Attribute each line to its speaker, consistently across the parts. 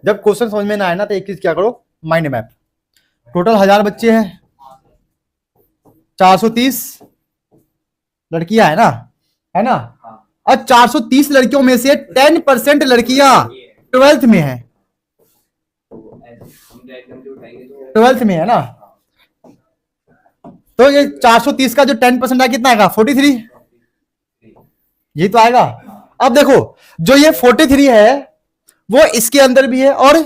Speaker 1: जब क्वेश्चन समझ में ना आए ना तो एक चीज क्या करो, माइंड मैप। टोटल 1000 बच्चे हैं, 430 लड़कियां है ना। और 430 लड़कियों में से 10% लड़कियां 12th में है, 12th में है ना। तो ये 430 का जो 10% आएगा कितना आएगा, 43, ये तो आएगा। अब देखो जो ये 43 है वो इसके अंदर भी है और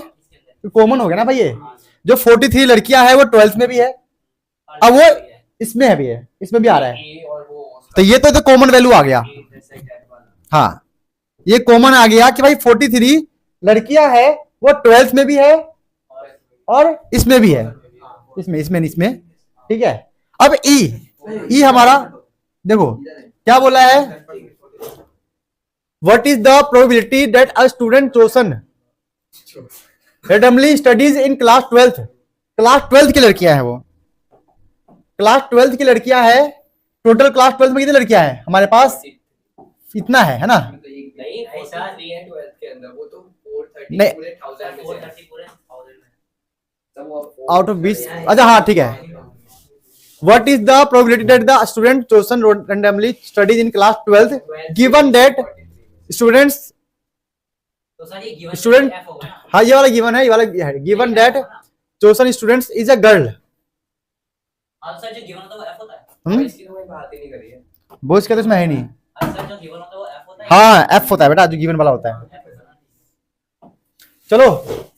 Speaker 1: कॉमन हो गया ना भाई। ये जो 43 लड़कियां है वो 12th में भी है, अब वो इसमें भी है, इसमें भी आ रहा है। तो ये तो कॉमन वैल्यू आ गया। हाँ, ये कॉमन आ गया कि भाई 43 लड़कियां है वो 12th में भी है और इसमें भी है, इसमें ठीक है। अब ई हमारा देखो क्या बोला है, what is the probability that a student chosen randomly studies in class 12th। Class 12th की लड़कियां हैं, वो क्लास 12th की लड़कियां है। टोटल क्लास 12th में कितनी लड़कियां हैं हमारे पास, इतना है ना। नहीं, आउट ऑफ 20, अच्छा हाँ ठीक है। What is the probability that the student chosen randomly studies in class 12th given that students, student, हाँ ये वाला गिवन है, ये वाला given that chosen students is a girl. बोझ के तो इसमें है नहीं, हाँ एफ होता है बेटा, जो गिवन वाला होता है। चलो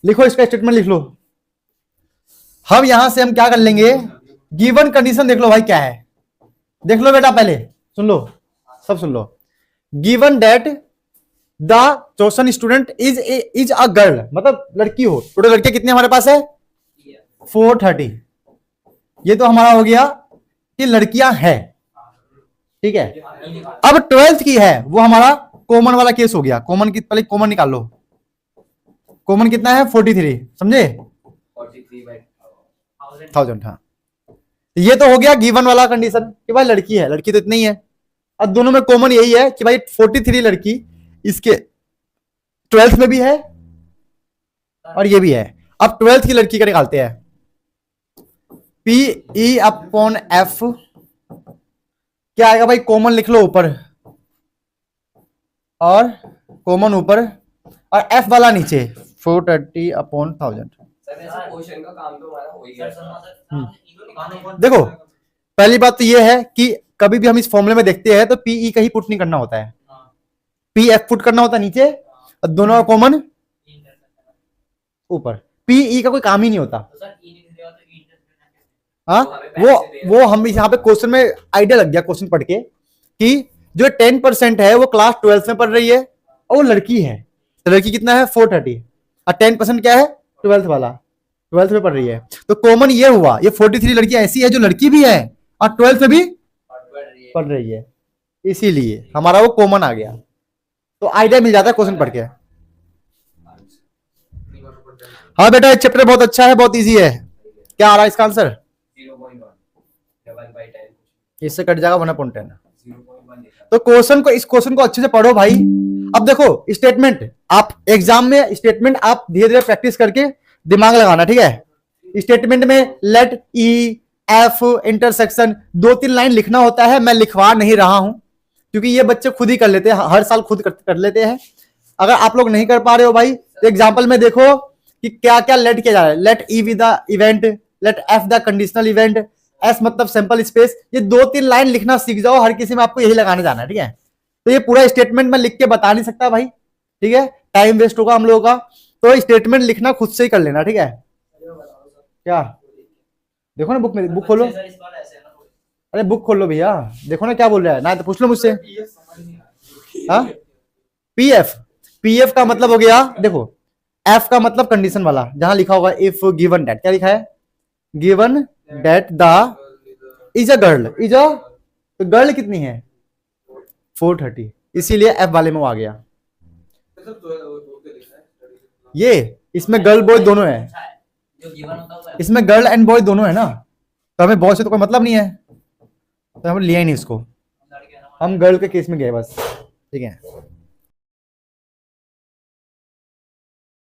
Speaker 1: लिखो इसका स्टेटमेंट लिख लो। हम यहां से हम क्या कर लेंगे, गिवन कंडीशन देख लो भाई क्या है, देख लो बेटा, पहले सुन लो, सब सुन लो। Given that the chosen student is a girl, मतलब लड़की हो। टोटल लड़कियां कितनी हमारे पास है, 430। ये तो हमारा हो गया कि लड़कियां हैं, ठीक है। अब 12th की है वो हमारा कॉमन वाला केस हो गया। कॉमन की पहले कॉमन निकाल लो, कॉमन कितना है 43, समझे 1000। हाँ, ये तो हो गया गिवन वाला कंडीशन कि भाई लड़की है, लड़की तो इतनी ही है। अब दोनों में कॉमन यही है कि भाई 43 लड़की इसके 12th में भी है और ये भी है। अब 12th की लड़की का निकालते हैं, पी ई अपॉन एफ क्या आएगा भाई, कॉमन लिख लो ऊपर और कॉमन ऊपर और एफ वाला नीचे, 430 अपॉन 1000। देखो पहली बात तो ये है कि कभी भी हम इस फॉर्मूले में देखते हैं तो पीई का ही पुट नहीं करना होता है, पी एफ पुट करना होता है नीचे और दोनों का कॉमन ऊपर। पीई का कोई काम ही नहीं होता। हाँ, वो हम यहाँ पे क्वेश्चन में आइडिया लग गया क्वेश्चन पढ़ के कि जो 10% है वो क्लास 12th में पढ़ रही है और वो लड़की है। तो लड़की कितना है 430 और 10% क्या है 12th वाला, 12th में पढ़ रही है। तो कॉमन ये हुआ, ये 43 लड़कियां ऐसी है जो लड़की भी है और 12th में भी पढ़ रही है, इसीलिए हमारा वो कॉमन आ गया। तो आइडिया मिल जाता है क्वेश्चन पढ़ के। हाँ बेटा चैप्टर बहुत अच्छा है, बहुत इजी है। क्या आ रहा है इसका आंसर, इससे कट जाएगा 1/10। तो क्वेश्चन को, इस क्वेश्चन को अच्छे से पढ़ो भाई। अब देखो स्टेटमेंट, आप एग्जाम में स्टेटमेंट आप धीरे धीरे प्रैक्टिस करके दिमाग लगाना, ठीक है। स्टेटमेंट में let E F intersection 2-3 line लिखना होता है। मैं लिखवा नहीं रहा हूं क्योंकि ये बच्चे खुद ही कर लेते हैं, हर साल खुद कर लेते हैं। अगर आप लोग नहीं कर पा रहे हो भाई तो एग्जाम्पल में देखो कि क्या क्या लेट किया जा रहा है। Let E with the event, let F the conditional event, S मतलब सैंपल स्पेस। ये 2-3 लाइन लिखना सीख जाओ, हर किसी में आपको यही लगाने जाना है, ठीक है। तो ये पूरा स्टेटमेंट मैं लिख के बता नहीं सकता भाई, ठीक है, टाइम वेस्ट होगा हम लोगों का। तो स्टेटमेंट लिखना खुद से ही कर लेना, ठीक है। क्या देखो ना बुक में, बुक खोलो, अरे बुक खोलो भैया, देखो ना क्या बोल रहा है ना, तो पूछ लो मुझसे। हाँ, पीएफ, पीएफ का मतलब हो गया, देखो एफ का मतलब कंडीशन वाला, जहां लिखा होगा इफ गिवन दैट, क्या लिखा है, given that the is a girl, is a, तो गर्ल कितनी है 430, इसीलिए एफ वाले में वो आ गया। ये इसमें गर्ल बॉय दोनों है, इसमें गर्ल एंड बॉय दोनों है ना, तो हमें बॉय से तो कोई मतलब नहीं है, तो हमने लिया ही नहीं इसको, हम गर्ल के केस में गए बस, ठीक है।